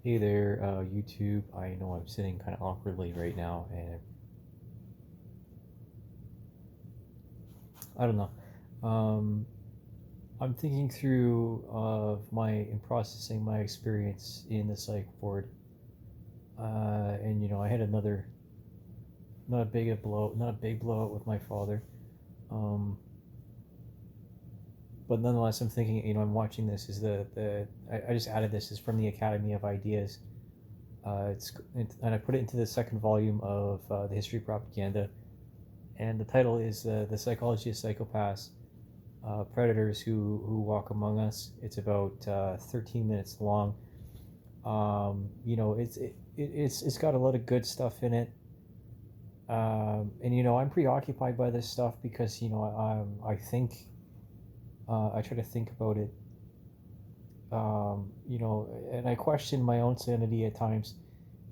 Hey there, YouTube. I know I'm sitting kind of awkwardly right now, and I don't know. Um, I'm thinking through of my in processing my experience in the psych ward, and I had another not a big blowout with my father. Um, but nonetheless, I'm thinking, I'm watching this. Is I just added this is from the Academy of Ideas. And I put it into the second volume of the History of Propaganda, and the title is "The Psychology of Psychopaths, Predators Who Walk Among Us." It's about 13 minutes long. It's got a lot of good stuff in it, and I'm preoccupied by this stuff because I think I try to think about it, and I question my own sanity at times,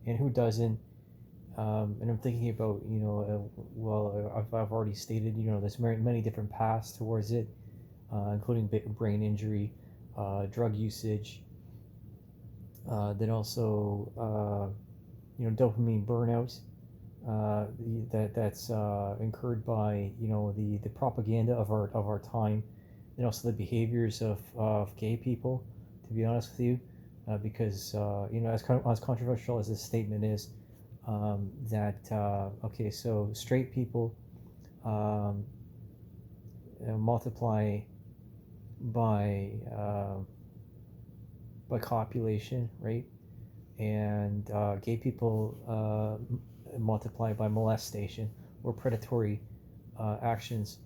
and who doesn't? And I'm thinking about, I've already stated, there's many different paths towards it, including brain injury, drug usage, then also, dopamine burnout, that's incurred by, the propaganda of our time, and also the behaviors of gay people, to be honest with you, because, as controversial as this statement is, okay, so straight people um, multiply by copulation, right? And gay people multiply by molestation or predatory actions.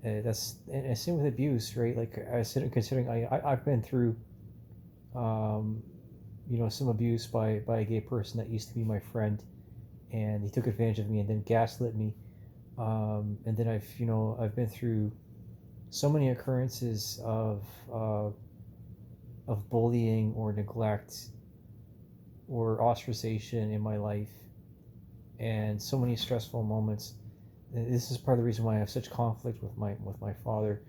That's and same with abuse, right? Like considering I've been through um, some abuse by a gay person that used to be my friend, and he took advantage of me and then gaslit me. And then I've been through so many occurrences of bullying or neglect or ostracization in my life, and so many stressful moments. This is part of the reason why I have such conflict with my father,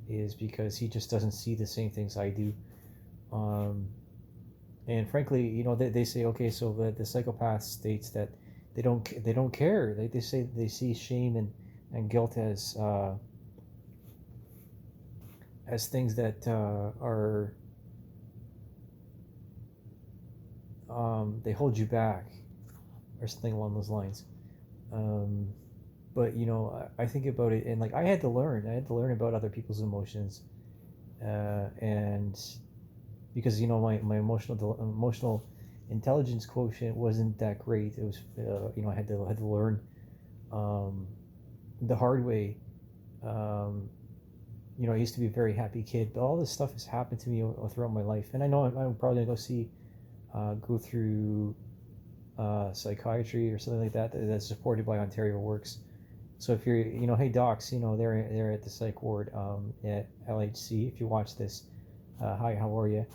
is because he just doesn't see the same things I do. Um, and frankly, they say, okay, so the psychopath states that they don't care. They say they see shame and guilt as things that are they hold you back or something along those lines. Um, but I think about it, and like I had to learn about other people's emotions, and because my emotional intelligence quotient wasn't that great. It was I had to learn um, the hard way. Um, I used to be a very happy kid, but all this stuff has happened to me throughout my life, and I know I'm probably gonna go through psychiatry or something like that that's supported by Ontario Works. So if you're, hey docs, they're at the psych ward at LHC. If you watch this, hi, how are you?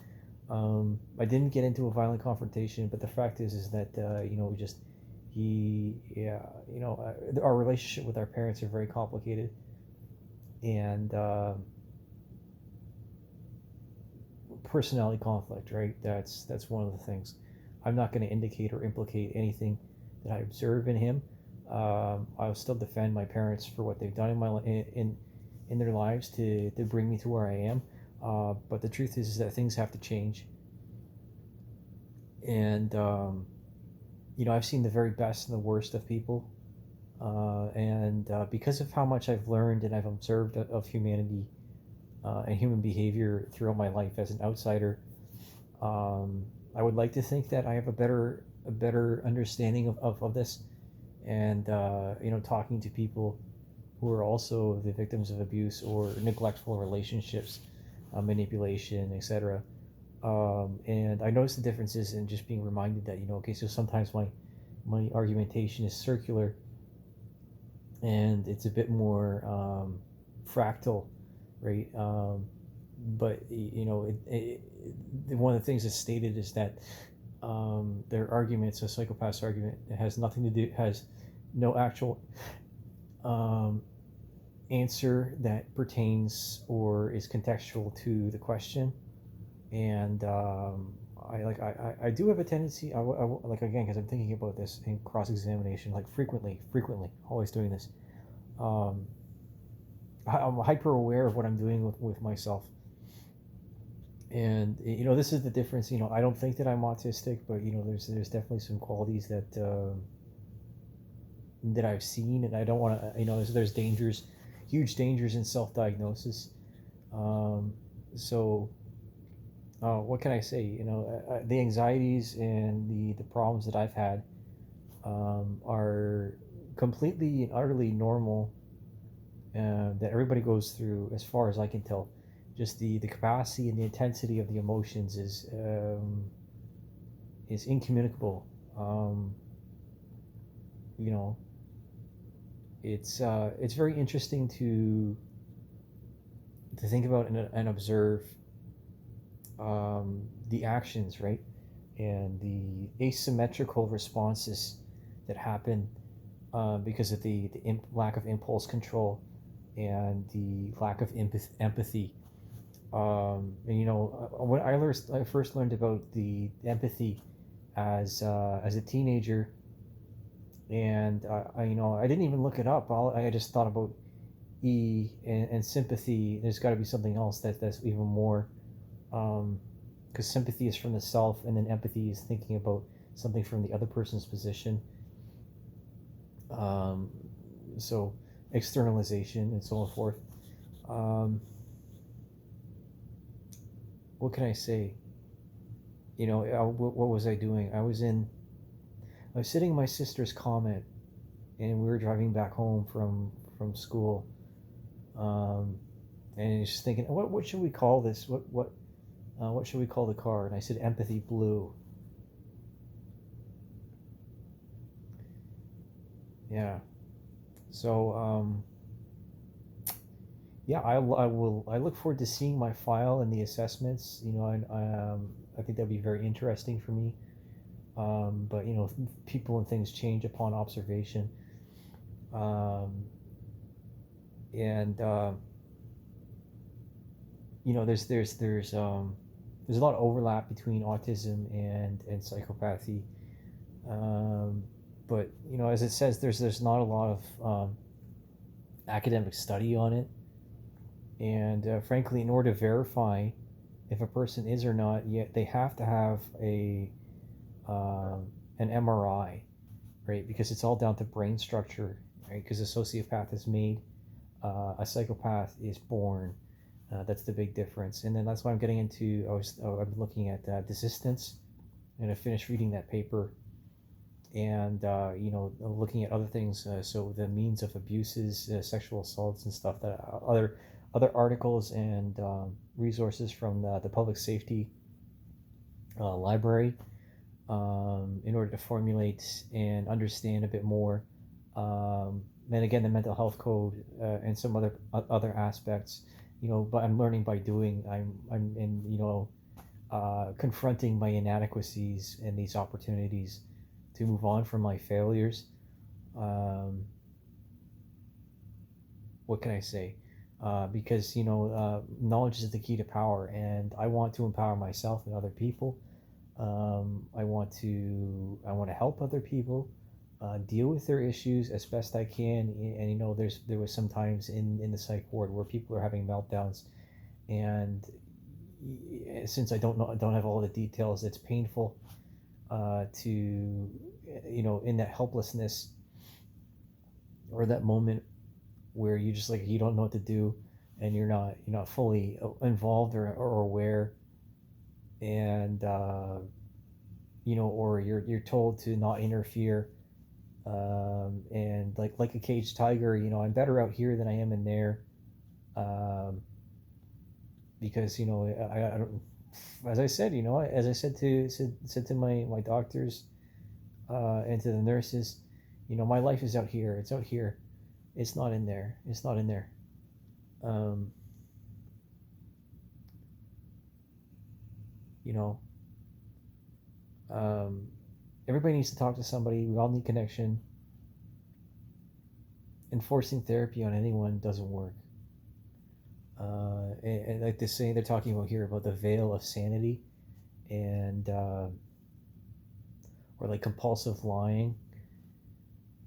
I didn't get into a violent confrontation, but the fact is that just yeah, our relationship with our parents are very complicated, and personality conflict, right? That's one of the things. I'm not going to indicate or implicate anything that I observe in him. I'll still defend my parents for what they've done in their lives to bring me to where I am. But the truth is that things have to change, and I've seen the very best and the worst of people, and because of how much I've learned and I've observed of humanity and human behavior throughout my life as an outsider, um, I would like to think that I have a better understanding of this, and talking to people who are also the victims of abuse or neglectful relationships, manipulation, etc. And I notice the differences in just being reminded that okay, so sometimes my argumentation is circular, and it's a bit more fractal, right? But one of the things that's stated is that their arguments, a psychopath's argument, has nothing to do, has no actual um, answer that pertains or is contextual to the question, and I do have a tendency, like, again, because I'm thinking about this in cross-examination, like, frequently always doing this. um, I'm hyper aware of what I'm doing with myself. And this is the difference. I don't think that I'm autistic, but there's definitely some qualities that I've seen, and I don't want to. There's dangers, huge dangers in self-diagnosis. Um, so what can I say? The anxieties and the problems that I've had are completely and utterly normal, that everybody goes through, as far as I can tell. Just the capacity and the intensity of the emotions is incommunicable. Um, you know, it's very interesting to think about and observe the actions, right, and the asymmetrical responses that happen because of the lack of impulse control and the lack of empathy. And when I first learned about the empathy as a teenager, and I didn't even look it up. I just thought about and sympathy. There's got to be something else that's even more, because sympathy is from the self, and then empathy is thinking about something from the other person's position. Um, so externalization and so on forth. Um, what can I say? What was I doing? I was sitting in my sister's Comet, and we were driving back home from school. Um, and just thinking, what should we call this? What should we call the car? And I said Empathy Blue. Yeah. So yeah, I look forward to seeing my file and the assessments. I think that'd be very interesting for me. But people and things change upon observation. Um, and there's a lot of overlap between autism and psychopathy. Um, but as it says, there's not a lot of academic study on it. And frankly, in order to verify if a person is or not, yet they have to have an MRI, right? Because it's all down to brain structure, right? Because a sociopath is made, a psychopath is born. That's the big difference. And then that's why I'm getting into. I've been looking at desistance, and I finished reading that paper, and looking at other things. So the means of abuses, sexual assaults, and stuff. That other articles and resources from the public safety library, in order to formulate and understand a bit more. And again, the mental health code, and some other aspects. But I'm learning by doing. I'm in confronting my inadequacies and these opportunities to move on from my failures. Um, what can I say? Because knowledge is the key to power, and I want to empower myself and other people. I want to help other people deal with their issues as best I can. And there was some times in the psych ward where people are having meltdowns, and since I don't have all the details, it's painful to in that helplessness, or that moment where you just, like, you don't know what to do, and you're not fully involved or aware. And or you're told to not interfere. And like a caged tiger, I'm better out here than I am in there. um, because I don't, as I said, as I said to my doctors, and to the nurses, my life is out here. It's out here. It's not in there. It's not in there. um, you know um, Everybody needs to talk to somebody. We all need connection. Enforcing therapy on anyone doesn't work. And like this saying they're talking about here, about the veil of sanity, and or like compulsive lying,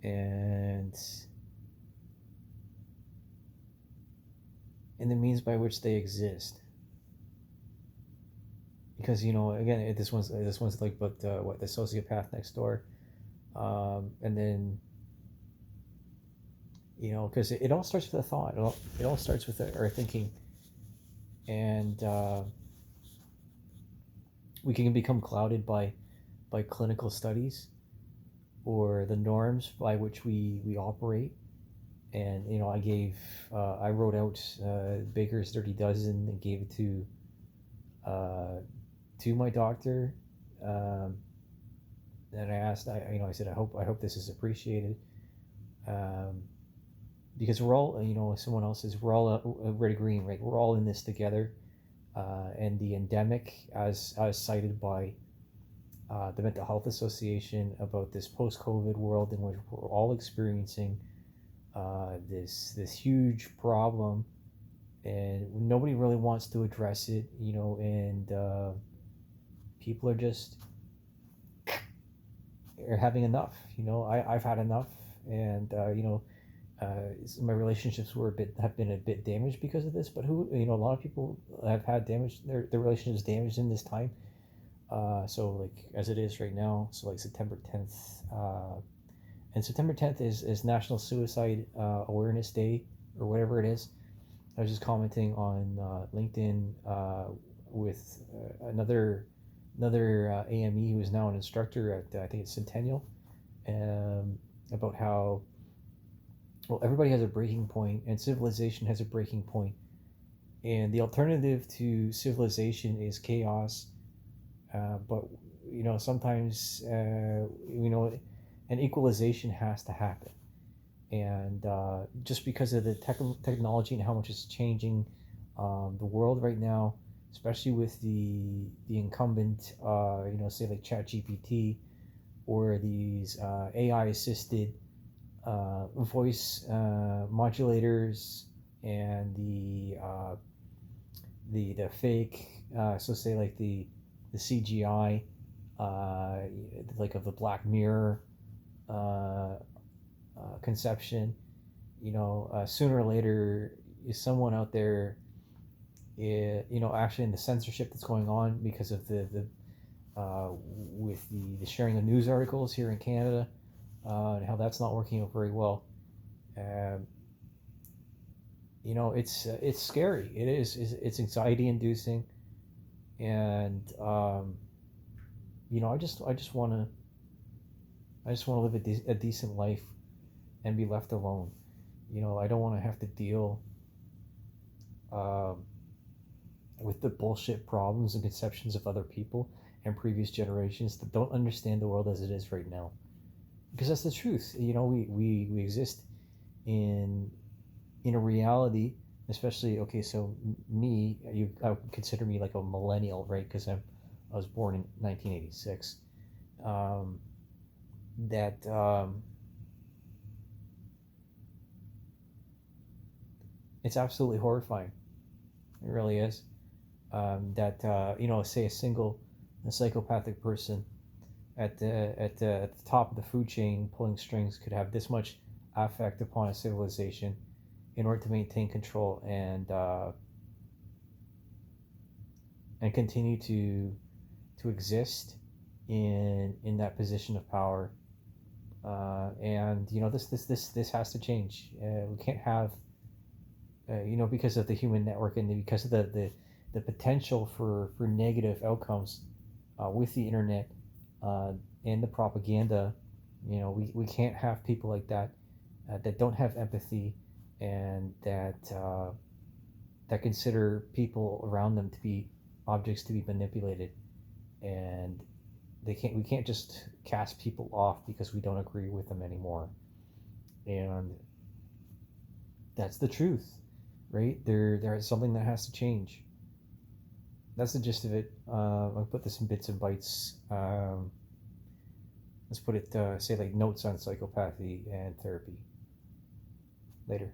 and the means by which they exist. Because again, this one's like, but what, the sociopath next door, and then because it all starts with a thought. It all starts with our thinking, and we can become clouded by clinical studies or the norms by which we operate. And I wrote out Baker's Dirty Dozen and gave it uh, to my doctor. Um, and I asked, I said, I hope this is appreciated, um, because we're all, someone else says, we're all red green, right? We're all in this together. And the endemic, as cited by the Mental Health Association, about this post-COVID world in which we're all experiencing this huge problem, and nobody really wants to address it, and people are having enough. I've had enough, and my relationships have been a bit damaged because of this. But a lot of people have had damage, their relationships damaged in this time. So like as it is right now, so like September 10th, and September 10th is National Suicide Awareness Day, or whatever it is. I was just commenting on LinkedIn with another AME who is now an instructor at, I think it's Centennial, about how, well, everybody has a breaking point, and civilization has a breaking point, and the alternative to civilization is chaos. But sometimes an equalization has to happen, and just because of the technology and how much it's changing the world right now, especially with the incumbent, say like ChatGPT, or these AI assisted voice modulators, and the fake, so say like the CGI, like of the Black Mirror conception. Sooner or later, is someone out there, actually in the censorship that's going on because of the with the sharing of news articles here in Canada, and how that's not working out very well. Um, it's scary. It is. It's anxiety inducing, and I just want to live a decent life and be left alone. I don't want to have to deal um, with the bullshit problems and conceptions of other people and previous generations that don't understand the world as it is right now. Because that's the truth. We exist in a reality, especially, okay, so me, I would consider me like a millennial, right? Because I was born in 1986. Um, that It's absolutely horrifying. It really is. That say a psychopathic person at the top of the food chain pulling strings could have this much affect upon a civilization in order to maintain control, and continue to exist in that position of power. And this has to change. We can't have, because of the human network, and because of the potential for negative outcomes with the internet, uh, and the propaganda. We can't have people like that, that don't have empathy, and that consider people around them to be objects to be manipulated. And we can't just cast people off because we don't agree with them anymore. And that's the truth, right? There is something that has to change. That's the gist of it. I'll put this in bits and bytes. Let's put it, say like notes on psychopathy and therapy. Later.